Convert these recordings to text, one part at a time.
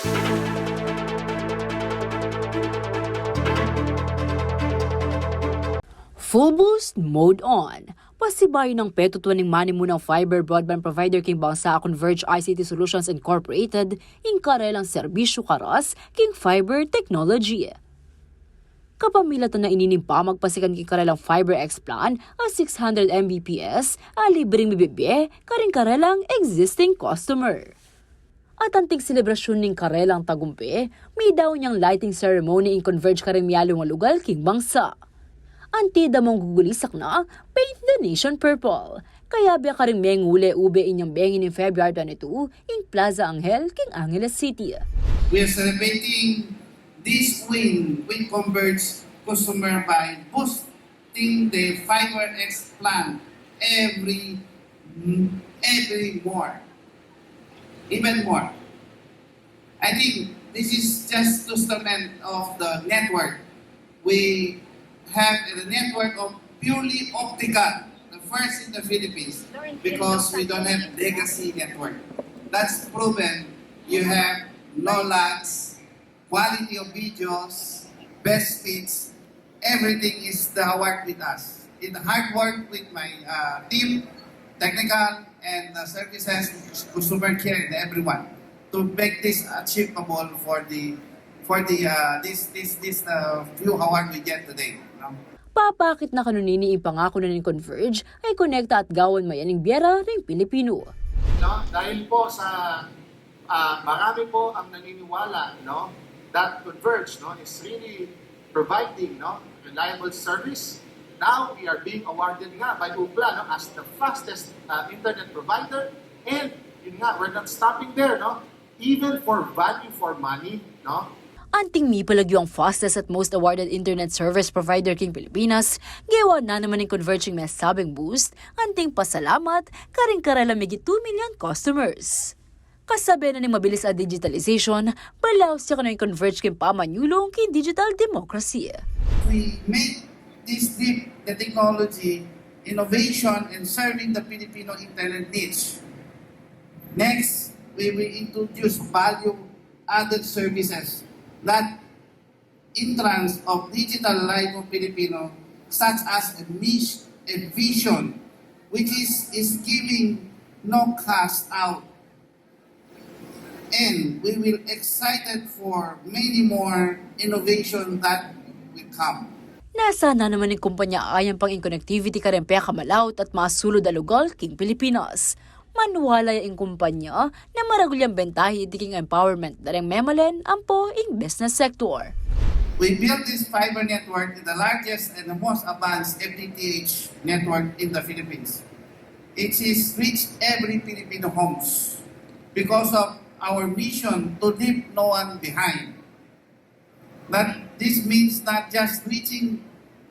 Full boost mode on. Pasibayo ng petutuan ng manimunang fiber broadband provider king bangsa Converge ICT Solutions Incorporated ing karelang serbisyo karas king fiber technology. Kapamilatan na ininimpa magpasikan king karelang fiber X plan a 600 Mbps a libreng bibibe karing karelang existing customer. At anting selebrasyon ning karelang tagumpe, may daw niyang lighting ceremony ing Converge karing miyalo nga lugal king bangsa. Anti damong gugulisak na paint the nation purple. Kaya biya karing mengule ube inyang bengin in February 22 in Plaza Angel, King Angeles City. We are celebrating this win with Converge customer by boosting the Fiber X plan every more, even more. I think this is just testament of the network. We have a network of purely optical, the first in the Philippines, because we don't have legacy network. That's proven. You have no lags, quality of videos, best speeds, everything is the work with us. In the hard work with my team, technical and services, customer care, and everyone to make this achievable for this few hours we get today. Papakit na kanunini ipangako na ng Converge ay konekta at gawan mayaning biyera ng Pilipino. No, dahil po sa marami po ang naniniwala, no, that Converge, no, is really providing, no, reliable service. Now we are being awarded nga by UPLA, no, as the fastest internet provider, and yun nga, we're not stopping there, no, even for value for money, no. Anting mi palagyo ang fastest at most awarded internet service provider king Pilipinas, gawa na naman ng Converging may sabing boost, anting pasalamat, karing karela migi 2 million customers. Kasabi na ng mabilis at digitalization, balaw siya ka na yung Converge king pamanyulong king digital democracy. We make this deep the technology, innovation, and serving the Filipino internet needs. Next, we will introduce value-added services that entrance of digital life of Filipino, such as a vision, which is giving no cost out. And we will excited for many more innovation that will come. Nasa na naman ng kumpanya ayang pang in-connectivity karempea kamalawt at masulod alugal king Pilipinas. Manuwala yung kumpanya na maragulyang bentahi idiking empowerment dareng memalen ampo ing business sector. We built this fiber network, the largest and the most advanced FTTH network in the Philippines. It is reached every Filipino homes because of our mission to leave no one behind. But this means not just reaching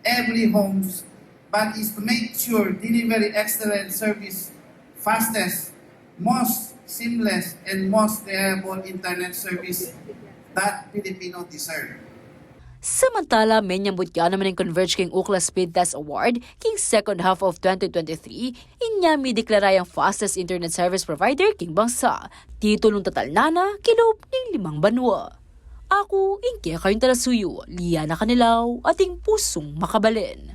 every homes, but is to make sure delivery excellent service, fastest, most seamless, and most reliable internet service that Filipino deserve. Samantala, menyambut ka naman ng Converge king Ukla Speed Test Award king second half of 2023, inyami deklara yung fastest internet service provider king bangsa. Titulong tatal nana, kilob ng 5 banwa. Ako, ingke kayong talasuyo, liya na kanilaw, ating pusong makabalin.